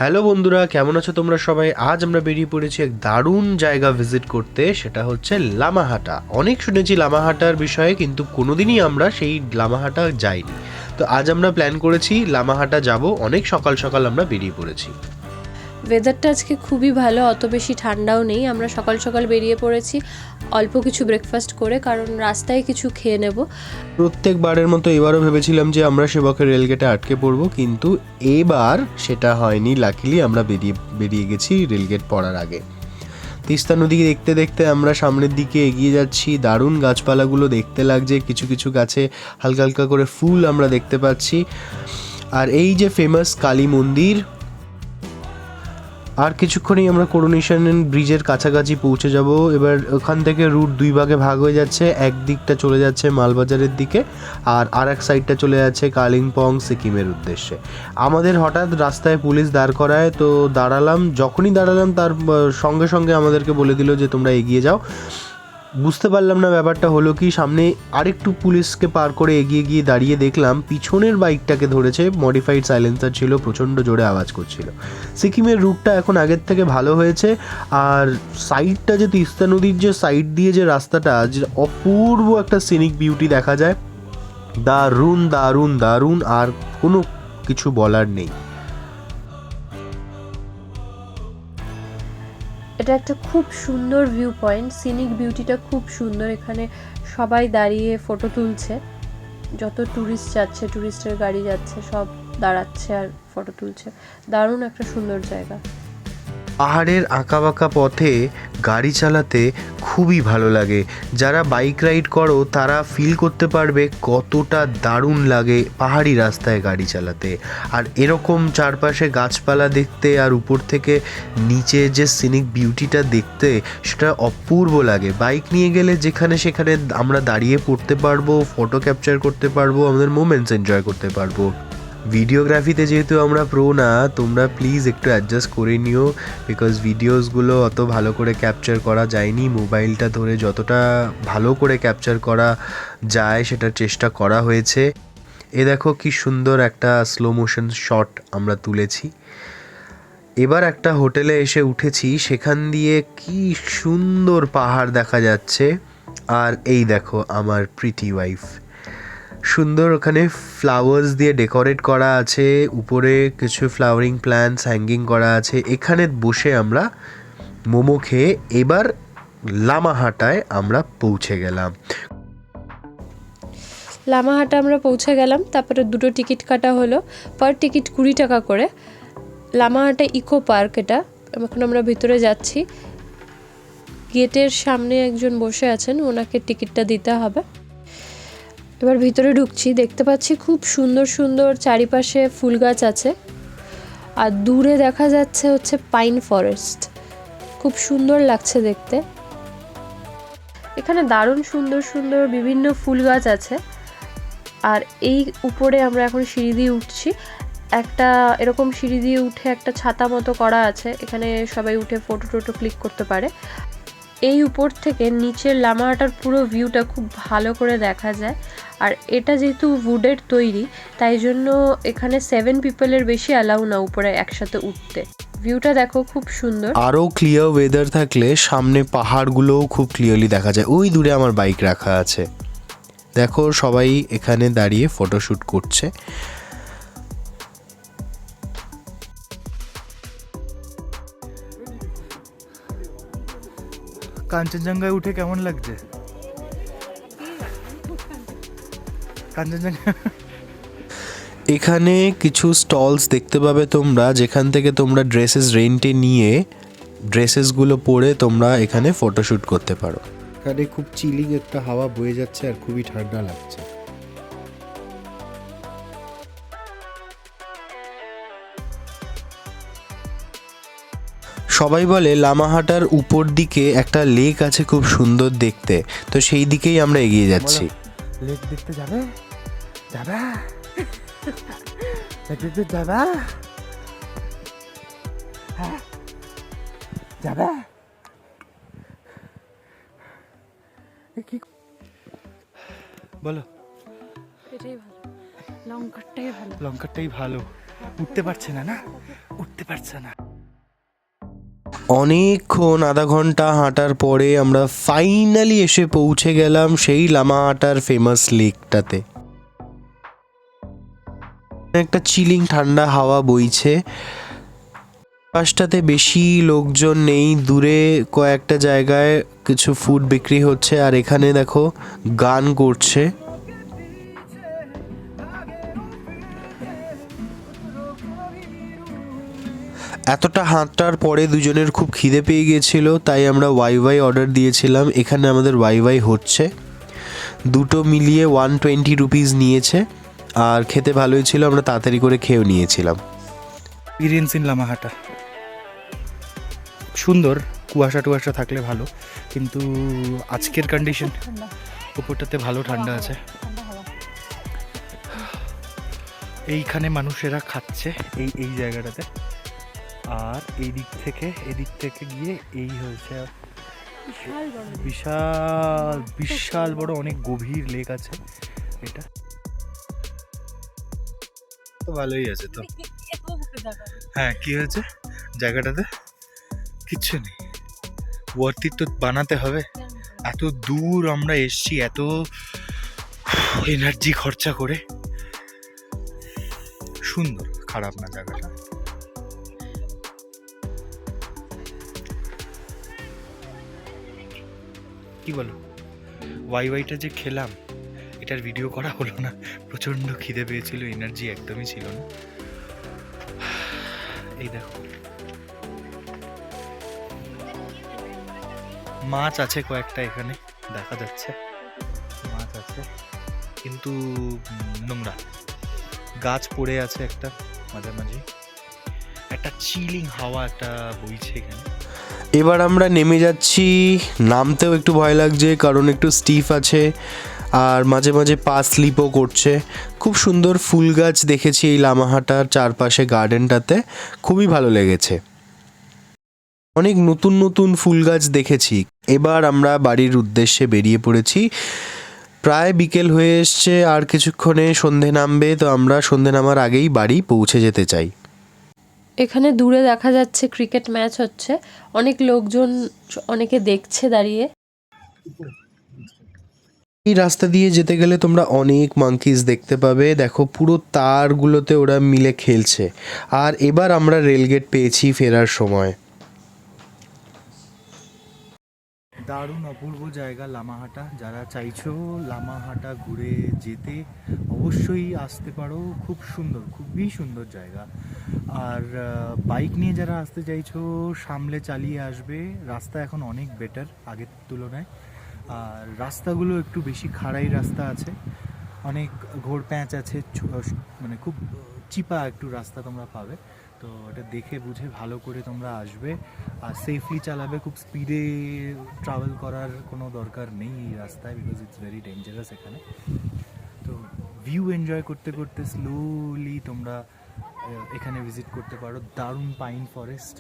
Hello বন্ধুরা, কেমন আছো তোমরা সবাই? আজ আমরা বেরিয়ে পড়েছি এক দারুণ জায়গা ভিজিট করতে, সেটা হচ্ছে লামাহাটা। অনেক শুনেছি লামাহাটার বিষয়ে, কিন্তু কোনোদিনই আমরা সেই লামাহাটা যাইনি। তো আজ আমরা প্ল্যান করেছি লামাহাটা যাব। অনেক সকাল সকাল আমরা বেরিয়ে পড়েছি। ওয়েদারটা আজকে খুবই ভালো, অত বেশি ঠান্ডাও নেই। আমরা সকাল সকাল বেরিয়ে পড়েছি অল্প কিছু ব্রেকফাস্ট করে, কারণ রাস্তায় কিছু খেয়ে নেব। প্রত্যেকবারের মতো এবারও ভেবেছিলাম যে আমরা সেবকের রেলগেটে আটকে পড়বো, কিন্তু এবার সেটা হয়নি। লাকিলি আমরা বেরিয়ে গেছি রেলগেট পড়ার আগে। তিস্তা নদী দেখতে দেখতে আমরা সামনের দিকে এগিয়ে যাচ্ছি। দারুণ গাছপালাগুলো দেখতে লাগছে, কিছু কিছু গাছে হালকা হালকা করে ফুল আমরা দেখতে পাচ্ছি। আর এই যে ফেমাস কালী মন্দির। আর কিছুক্ষণেই আমরা করোনেশন ব্রিজের কাছাকাছি পৌঁছে যাব। এবার ওখান থেকে রুট দুই ভাগে ভাগ হয়ে যাচ্ছে। এক দিকটা চলে যাচ্ছে মালবাজারের দিকে, আর এক সাইডটা চলে যাচ্ছে কালিম্পং সিকিমের উদ্দেশ্যে। আমাদের হঠাৎ রাস্তায় পুলিশ দাঁড় করায়, তো যখনই দাঁড়ালাম তার সঙ্গে সঙ্গে আমাদেরকে বলে দিল যে তোমরা এগিয়ে যাও। বুঝতে পারলাম না ব্যাপারটা হলো কি। সামনে আরেকটু পুলিশকে পার করে এগিয়ে গিয়ে দাঁড়িয়ে দেখলাম পিছনের বাইকটাকে ধরেছে। মডিফাইড সাইলেন্সার ছিল, প্রচণ্ড জোরে আওয়াজ করছিল। সিকিমের রুটটা এখন আগের থেকে ভালো হয়েছে। আর সাইডটা যে তিস্তা নদীর যে সাইড দিয়ে যে রাস্তাটা, যে অপূর্ব একটা সিনিক বিউটি দেখা যায়। দারুণ দারুণ দারুণ, আর কোনো কিছু বলার নেই। এটা একটা খুব সুন্দর ভিউ পয়েন্ট, সিনিক বিউটিটা খুব সুন্দর। এখানে সবাই দাঁড়িয়ে ফটো তুলছে। যত ট্যুরিস্ট যাচ্ছে, ট্যুরিস্টের গাড়ি যাচ্ছে, সব দাঁড়াচ্ছে আর ফটো তুলছে। দারুণ একটা সুন্দর জায়গা। পাহাড়ের আঁকাবাঁকা পথে গাড়ি চালাতে খুবই ভালো লাগে। যারা বাইক রাইড করো তারা ফিল করতে পারবে কতটা দারুণ লাগে পাহাড়ি রাস্তায় গাড়ি চালাতে। আর এরকম চারপাশে গাছপালা দেখতে, আর উপর থেকে নিচে যে সিনিক বিউটিটা দেখতে, সেটা অপূর্ব লাগে। বাইক নিয়ে গেলে যেখানে সেখানে আমরা দাঁড়িয়ে পড়তে পারবো, ফটো ক্যাপচার করতে পারবো, আমাদের মোমেন্টস এনজয় করতে পারবো। ভিডিওগ্রাফিতে যেহেতু আমরা প্রো না, তোমরা প্লিজ একটু অ্যাডজাস্ট করে নিও, বিকজ ভিডিওসগুলো অত ভালো করে ক্যাপচার করা যায়নি। মোবাইলটা ধরে যতটা ভালো করে ক্যাপচার করা যায় সেটার চেষ্টা করা হয়েছে। এ দেখো কি সুন্দর একটা স্লো মোশন শট আমরা তুলেছি। এবার একটা হোটেলে এসে উঠেছি, সেখান দিয়ে কি সুন্দর পাহাড় দেখা যাচ্ছে। আর এই দেখো আমার প্রিটি ওয়াইফ, সুন্দর ওখানে ফ্লাওয়ার্স দিয়ে ডেকোরেট করা আছে, উপরে কিছু ফ্লাওয়ারিং প্ল্যান্টস হ্যাঙ্গিং করা আছে। এখানে বসে আমরা মোমো খেয়ে এবার লামাহাটায় আমরা পৌঁছে গেলাম। লামাহাটা আমরা পৌঁছে গেলাম। তারপরে দুটো টিকিট কাটা হলো, পার টিকিট 20 টাকা করে। লামাহাটা ইকো পার্ক এটা। এখন আমরা ভিতরে যাচ্ছি। গেটের সামনে একজন বসে আছেন, ওনাকে টিকিটটা দিতে হবে। এবার ভিতরে ঢুকছি, দেখতে পাচ্ছি খুব সুন্দর সুন্দর চারিপাশে ফুল গাছ আছে। আর দূরে দেখা যাচ্ছে হচ্ছে পাইন ফরেস্ট, খুব সুন্দর লাগছে দেখতে। এখানে দারুণ সুন্দর সুন্দর বিভিন্ন ফুল গাছ আছে। আর এই উপরে আমরা এখন সিঁড়ি দিয়ে উঠছি। একটা এরকম সিঁড়ি দিয়ে উঠে একটা ছাতা মতো করা আছে, এখানে সবাই উঠে ফটো টোটো ক্লিক করতে পারে। এই উপর থেকে নিচের লামাহাটার পুরো ভিউটা খুব ভালো করে দেখা যায়। আর এটা যেহেতু উডের তৈরি, তাই জন্য এখানে 7 পিপলের বেশি অ্যালাউ না উপরে একসাথে উঠতে। ভিউটা দেখো খুব সুন্দর। আরও ক্লিয়ার ওয়েদার থাকলে সামনে পাহাড়গুলোও খুব ক্লিয়ারলি দেখা যায়। ওই দূরে আমার বাইক রাখা আছে, দেখো সবাই এখানে দাঁড়িয়ে ফটোশ্যুট করছে। কাঞ্চনজঙ্ঘায় উঠে কেমন লাগছে? কাঞ্চনজঙ্ঘা এখানে কিছু স্টলস দেখতে পাবে তোমরা, যেখান থেকে তোমরা ড্রেসেস রেন্টে নিয়ে ড্রেসেসগুলো পরে তোমরা এখানে ফটোশ্যুট করতে পারো। এখানে খুব চিলিং একটা হাওয়া বয়ে যাচ্ছে আর খুবই ঠান্ডা লাগছে। সবাই বলে লামাহাটার উপর দিকে একটা লেক আছে খুব সুন্দর দেখতে, তো সেই দিকেই আমরা এগিয়ে যাচ্ছি। লেক দেখতে যাবে? যাবে? লেক দেখতে যাবে? হ্যাঁ যাবে? কি বলো? এটাই ভালো, লঙ্কারটাই ভালো। লঙ্কারটাই ভালো। উঠতে পারছে না, না উঠতে পারছে না। অনেকক্ষণ আধা ঘন্টা হাঁটার পরে আমরা ফাইনালি এসে পৌঁছে গেলাম সেই লামাহাটার ফেমাস লেকটাতে। একটা চিলিং ঠান্ডা হাওয়া বইছে, পাশটাতে বেশি লোকজন নেই, দূরে কয়েকটা জায়গায় কিছু ফুড বিক্রি হচ্ছে আর এখানে দেখো গান করছে। এতটা হাঁটার পরে দুজনের খুব খিদে পেয়ে গিয়েছিল, তাই আমরা ওয়াই অর্ডার দিয়েছিলাম। এখানে আমাদের ওয়াই হচ্ছে, দুটো মিলিয়ে 120 রুপিস নিয়েছে আর খেতে ভালোই ছিল, আমরা তাড়াতাড়ি করে খেয়েও নিয়েছিলাম। এক্সপিরিয়েন্স ইন লামাহাটা সুন্দর, কুয়াশা টুয়াশা থাকলে ভালো, কিন্তু আজকের কন্ডিশন উপরটাতে ভালো ঠান্ডা আছে। এইখানে মানুষেরা খাচ্ছে এই এই জায়গাটাতে, আর এদিক থেকে গিয়ে এই হয়েছে বিশাল বিশাল বড় অনেক গভীর লেক আছে। এটা তো ভালোই আছে তো। হ্যাঁ, কি হয়েছে জায়গাটাতে? কিচ্ছু নেই, ওয়ার্থ তো বানাতে হবে। এত দূর আমরা এসছি, এত এনার্জি খরচা করে। সুন্দর, খারাপ না জায়গাটা। কি বলো, ওয়াইটা যে খেলাম এটার ভিডিও করা হলো না, প্রচন্ড খিদে পেয়েছিল, এনার্জি একদমই ছিল না। এই দেখো মাছ আছে কয়েকটা, এখানে দেখা যাচ্ছে মাছ আছে, কিন্তু নোংরা। গাছ পড়ে আছে একটা মাঝামাঝি, একটা চিলিং হাওয়া একটা বইছে এখানে। এবার আমরা নেমে যাচ্ছি, নামতেও একটু ভয় লাগছে কারণ একটু স্টিফ আছে আর মাঝে মাঝে পা স্লিপও করছে। খুব সুন্দর ফুল গাছ দেখেছি এই লামাহাটার চারপাশে গার্ডেনটাতে, খুবই ভালো লেগেছে। অনেক নতুন নতুন ফুল গাছ দেখেছি। এবার আমরা বাড়ির উদ্দেশ্যে বেরিয়ে পড়েছি, প্রায় বিকেল হয়ে এসছে, আর কিছুক্ষণে সন্ধে নামবে, তো আমরা সন্ধে নামার আগেই বাড়ি পৌঁছে যেতে চাই। এখানে দূরে দেখা যাচ্ছে ক্রিকেট ম্যাচ হচ্ছে, অনেক লোকজন অনেকে দেখছে দাঁড়িয়ে। এই রাস্তা দিয়ে যেতে গেলে তোমরা অনেক মাঙ্কিজ দেখতে পাবে, দেখো পুরো তারগুলোতে ওরা মিলে খেলছে। আর এবার আমরা রেলগেট পেয়েছি ফেরার সময়। দারুণ অপূর্ব জায়গা লামাহাটা, যারা চাইছো লামাহাটা ঘুরে যেতে অবশ্যই আসতে পারো। খুব সুন্দর, খুবই সুন্দর জায়গা। আর বাইক নিয়ে যারা আসতে চাইছো সামলে চালিয়ে আসবে, রাস্তা এখন অনেক বেটার আগের তুলনায়। আর রাস্তাগুলো একটু বেশি খাড়াই রাস্তা আছে, অনেক ঘোর প্যাঁচ আছে, মানে খুব চিপা একটু রাস্তা তোমরা পাবে। তো এটা দেখে বুঝে ভালো করে তোমরা আসবে আর সেফলি চালাবে। খুব স্পিডে ট্রাভেল করার কোনো দরকার নেই এই রাস্তায়, বিকজ ইটস ভেরি ডেঞ্জারাস এখানে। তো ভিউ এনজয় করতে করতে স্লোলি তোমরা এখানে ভিজিট করতে পারো। দারুণ পাইন ফরেস্ট,